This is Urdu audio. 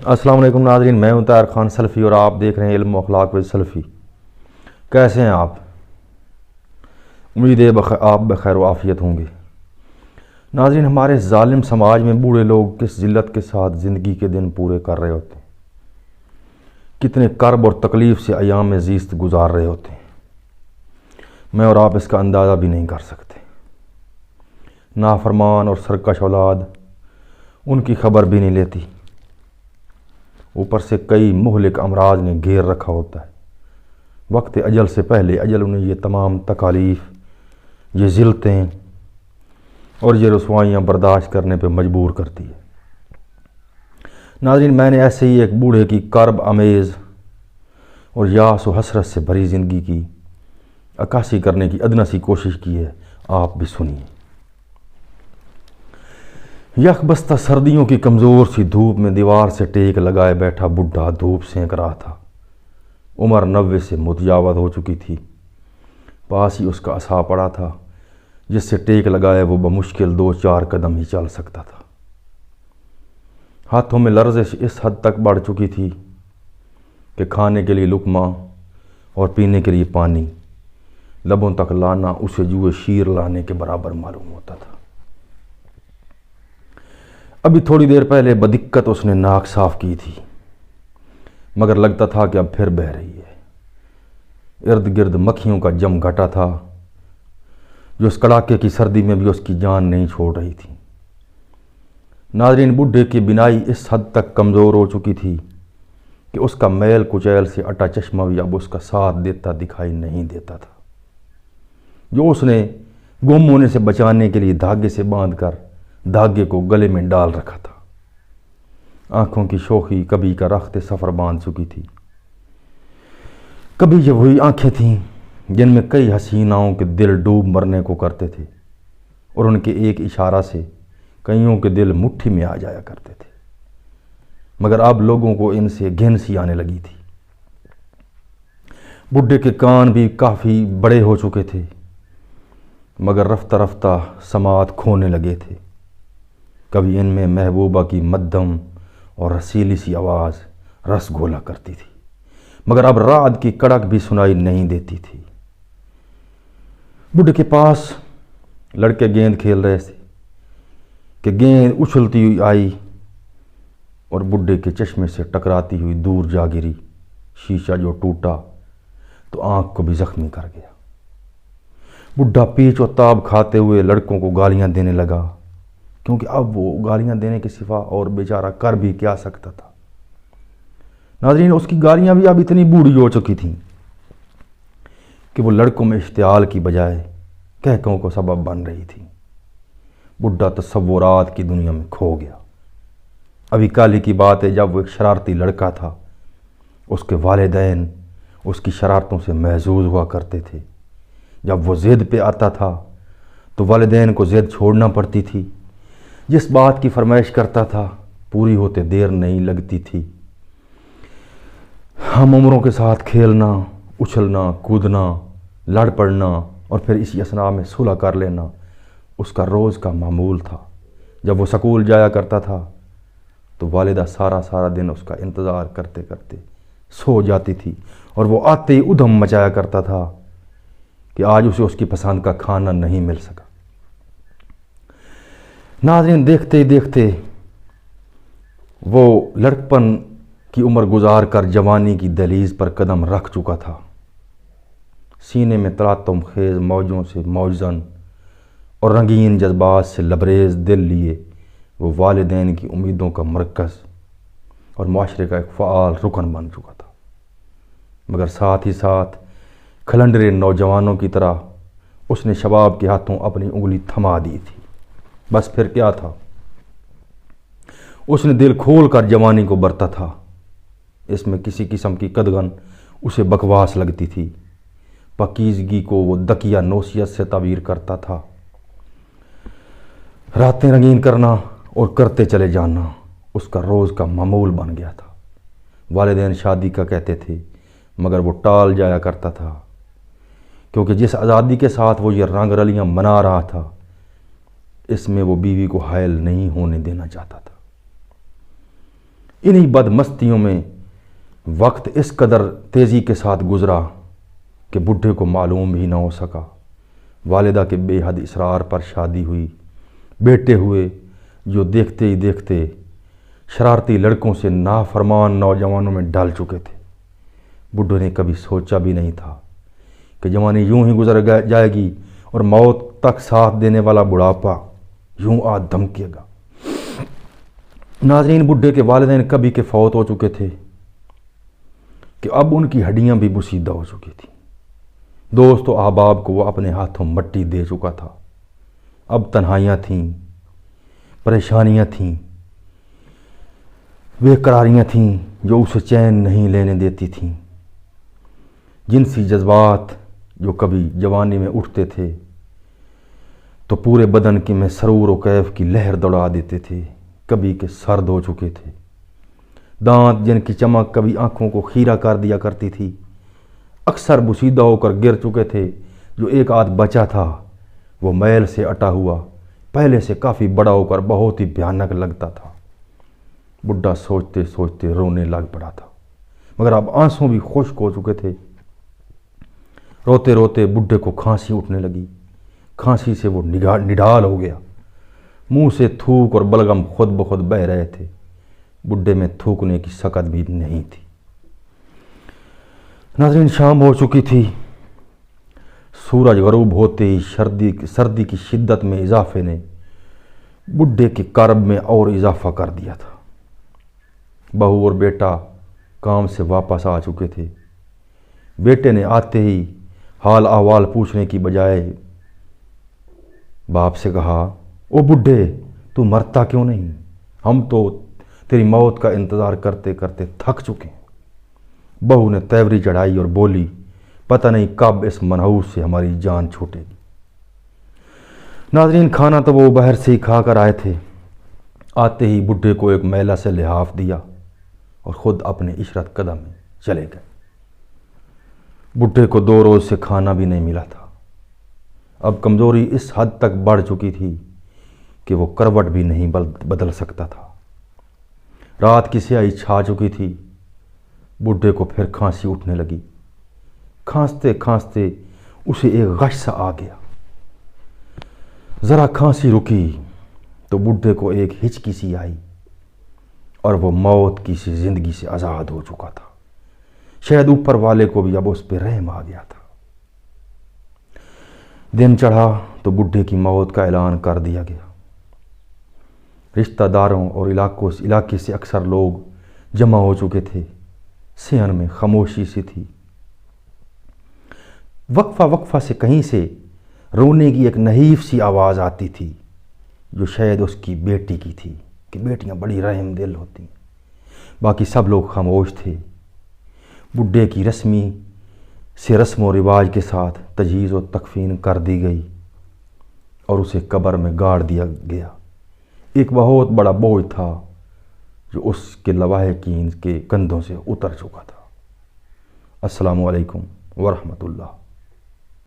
السلام علیکم ناظرین، میں ہوں طاہر خان سلفی اور آپ دیکھ رہے ہیں علم و اخلاق وذ سلفی۔ کیسے ہیں آپ؟ امید ہے آپ بخیر و عافیت ہوں گے۔ ناظرین، ہمارے ظالم سماج میں بوڑھے لوگ کس ذلت کے ساتھ زندگی کے دن پورے کر رہے ہوتے ہیں، کتنے کرب اور تکلیف سے ایام زیست گزار رہے ہوتے ہیں، میں اور آپ اس کا اندازہ بھی نہیں کر سکتے۔ نافرمان اور سرکش اولاد ان کی خبر بھی نہیں لیتی، اوپر سے کئی مہلک امراض نے گھیر رکھا ہوتا ہے۔ وقت اجل سے پہلے اجل انہیں یہ تمام تکالیف، یہ ذلتیں اور یہ رسوائیاں برداشت کرنے پہ مجبور کرتی ہے۔ ناظرین، میں نے ایسے ہی ایک بوڑھے کی کرب امیز اور یاس و حسرت سے بھری زندگی کی عکاسی کرنے کی ادنا سی کوشش کی ہے، آپ بھی سنیے۔ یک بستہ سردیوں کی کمزور سی دھوپ میں دیوار سے ٹیک لگائے بیٹھا بڈھا دھوپ سینک رہا تھا۔ عمر 90 سے متجاوز ہو چکی تھی۔ پاس ہی اس کا عصا پڑا تھا جس سے ٹیک لگائے وہ بمشکل 2-4 قدم ہی چل سکتا تھا۔ ہاتھوں میں لرزش اس حد تک بڑھ چکی تھی کہ کھانے کے لیے لقمہ اور پینے کے لیے پانی لبوں تک لانا اسے جوئے شیر لانے کے برابر معلوم ہوتا تھا۔ ابھی تھوڑی دیر پہلے بدقت اس نے ناک صاف کی تھی، مگر لگتا تھا کہ اب پھر بہہ رہی ہے۔ ارد گرد مکھیوں کا جم گھٹا تھا جو اس کڑاکے کی سردی میں بھی اس کی جان نہیں چھوڑ رہی تھی۔ ناظرین، بڈھے کی بینائی اس حد تک کمزور ہو چکی تھی کہ اس کا میل کچیل سے اٹا چشمہ بھی اب اس کا ساتھ دیتا دکھائی نہیں دیتا تھا، جو اس نے گم ہونے سے بچانے کے لیے دھاگے سے باندھ کر دھاگے کو گلے میں ڈال رکھا تھا۔ آنکھوں کی شوخی کبھی کا رخت سفر باندھ چکی تھی، کبھی یہ وہی آنکھیں تھیں جن میں کئی حسیناؤں کے دل ڈوب مرنے کو کرتے تھے اور ان کے ایک اشارہ سے کئیوں کے دل مٹھی میں آ جایا کرتے تھے، مگر اب لوگوں کو ان سے گھن سی آنے لگی تھی۔ بڈھے کے کان بھی کافی بڑے ہو چکے تھے، مگر رفتہ رفتہ سماعت کھونے لگے تھے۔ کبھی ان میں محبوبہ کی مدھم اور رسیلی سی آواز رس گھولا کرتی تھی، مگر اب رعد کی کڑک بھی سنائی نہیں دیتی تھی۔ بڈھے کے پاس لڑکے گیند کھیل رہے تھے کہ گیند اچھلتی ہوئی آئی اور بڈھے کے چشمے سے ٹکراتی ہوئی دور جا گری۔ شیشہ جو ٹوٹا تو آنکھ کو بھی زخمی کر گیا۔ بڈھا پیچ و تاب کھاتے ہوئے لڑکوں کو گالیاں دینے لگا، کیونکہ اب وہ گالیاں دینے کے سوا اور بیچارہ کر بھی کیا سکتا تھا۔ ناظرین، اس کی گالیاں بھی اب اتنی بوڑھی ہو چکی تھیں کہ وہ لڑکوں میں اشتعال کی بجائے کہکوں کو سبب بن رہی تھی۔ بڈھا تصورات کی دنیا میں کھو گیا۔ ابھی کل ہی کی بات ہے جب وہ ایک شرارتی لڑکا تھا، اس کے والدین اس کی شرارتوں سے محظوظ ہوا کرتے تھے۔ جب وہ ضد پہ آتا تھا تو والدین کو ضد چھوڑنا پڑتی تھی۔ جس بات کی فرمائش کرتا تھا پوری ہوتے دیر نہیں لگتی تھی۔ ہم عمروں کے ساتھ کھیلنا، اچھلنا، کودنا، لڑ پڑنا اور پھر اسی اثناء میں صلح کر لینا اس کا روز کا معمول تھا۔ جب وہ سکول جایا کرتا تھا تو والدہ سارا دن اس کا انتظار کرتے کرتے سو جاتی تھی اور وہ آتے ہی ادھم مچایا کرتا تھا کہ آج اسے اس کی پسند کا کھانا نہیں مل سکا۔ ناظرین، دیکھتے ہی دیکھتے وہ لڑکپن کی عمر گزار کر جوانی کی دہلیز پر قدم رکھ چکا تھا۔ سینے میں تلاطم خیز موجوں سے موجزن اور رنگین جذبات سے لبریز دل لیے وہ والدین کی امیدوں کا مرکز اور معاشرے کا ایک فعال رکن بن چکا تھا، مگر ساتھ ہی ساتھ کھلنڈرے نوجوانوں کی طرح اس نے شباب کے ہاتھوں اپنی انگلی تھما دی تھی۔ بس پھر کیا تھا، اس نے دل کھول کر جوانی کو برتا تھا۔ اس میں کسی قسم کی قدغن اسے بکواس لگتی تھی۔ پاکیزگی کو وہ دکیا نوسیت سے تعبیر کرتا تھا۔ راتیں رنگین کرنا اور کرتے چلے جانا اس کا روز کا معمول بن گیا تھا۔ والدین شادی کا کہتے تھے مگر وہ ٹال جایا کرتا تھا، کیونکہ جس آزادی کے ساتھ وہ یہ رنگ رلیاں منا رہا تھا اس میں وہ بیوی کو حائل نہیں ہونے دینا چاہتا تھا۔ انہی بدمستیوں میں وقت اس قدر تیزی کے ساتھ گزرا کہ بڈھے کو معلوم بھی نہ ہو سکا۔ والدہ کے بے حد اصرار پر شادی ہوئی، بیٹے ہوئے جو دیکھتے ہی دیکھتے شرارتی لڑکوں سے نافرمان نوجوانوں میں ڈال چکے تھے۔ بڈھے نے کبھی سوچا بھی نہیں تھا کہ جوانی یوں ہی گزر جائے گی اور موت تک ساتھ دینے والا بڑھاپا یوں آ دھمکے گا۔ ناظرین، بڈھے کے والدین کبھی کے فوت ہو چکے تھے کہ اب ان کی ہڈیاں بھی بسیدہ ہو چکی تھیں۔ دوست و احباب کو وہ اپنے ہاتھوں مٹی دے چکا تھا۔ اب تنہائیاں تھیں، پریشانیاں تھیں، بے قراریاں تھیں جو اسے چین نہیں لینے دیتی تھیں۔ جنسی جذبات جو کبھی جوانی میں اٹھتے تھے تو پورے بدن کی میں سرور و کیف کی لہر دوڑا دیتے تھے، کبھی کے سرد ہو چکے تھے۔ دانت جن کی چمک کبھی آنکھوں کو خیرہ کر دیا کرتی تھی اکثر بسیدہ ہو کر گر چکے تھے۔ جو ایک آدھ بچا تھا وہ میل سے اٹا ہوا پہلے سے کافی بڑا ہو کر بہت ہی بھیانک لگتا تھا۔ بڈھا سوچتے سوچتے رونے لگ پڑا تھا، مگر اب آنسوں بھی خشک ہو چکے تھے۔ روتے روتے بڈھے کو کھانسی اٹھنے لگی۔ کھانسی سے وہ نڈال ہو گیا، منہ سے تھوک اور بلغم خود بخود بہہ رہے تھے۔ بڈھے میں تھوکنے کی سکت بھی نہیں تھی۔ ناظرین، شام ہو چکی تھی۔ سورج غروب ہوتے ہی سردی کی شدت میں اضافے نے بڈھے کے کرب میں اور اضافہ کر دیا تھا۔ بہو اور بیٹا کام سے واپس آ چکے تھے۔ بیٹے نے آتے ہی حال احوال پوچھنے کی بجائے باپ سے کہا، او بڈھے، تو مرتا کیوں نہیں؟ ہم تو تیری موت کا انتظار کرتے کرتے تھک چکے ہیں۔ بہو نے تیوری چڑھائی اور بولی، پتہ نہیں کب اس منحوس سے ہماری جان چھوٹے گی۔ ناظرین، کھانا تو وہ باہر سے ہی کھا کر آئے تھے۔ آتے ہی بڈھے کو ایک میلہ سے لحاف دیا اور خود اپنے عشرت قدم میں چلے گئے۔ بڈھے کو 2 روز سے کھانا بھی نہیں ملا تھا۔ اب کمزوری اس حد تک بڑھ چکی تھی کہ وہ کروٹ بھی نہیں بدل سکتا تھا۔ رات کی سیاہی چھا چکی تھی۔ بڈھے کو پھر کھانسی اٹھنے لگی۔ کھانستے کھانستے اسے ایک غش سا آ گیا۔ ذرا کھانسی رکی تو بڈھے کو ایک ہچکی سی آئی اور وہ موت کی سی زندگی سے آزاد ہو چکا تھا۔ شاید اوپر والے کو بھی اب اس پہ رحم آ گیا تھا۔ دن چڑھا تو بڈھے کی موت کا اعلان کر دیا گیا۔ رشتہ داروں اور علاقے سے اکثر لوگ جمع ہو چکے تھے۔ صحن میں خاموشی سی تھی۔ وقفہ سے کہیں سے رونے کی ایک نحیف سی آواز آتی تھی جو شاید اس کی بیٹی کی تھی کہ بیٹیاں بڑی رحم دل ہوتی ہیں۔ باقی سب لوگ خاموش تھے۔ بڈھے کی رسم و رواج کے ساتھ تجہیز و تکفین کر دی گئی اور اسے قبر میں گاڑ دیا گیا۔ ایک بہت بڑا بوجھ تھا جو اس کے لواحقین کے کندھوں سے اتر چکا تھا۔ السلام علیکم ورحمۃ اللہ۔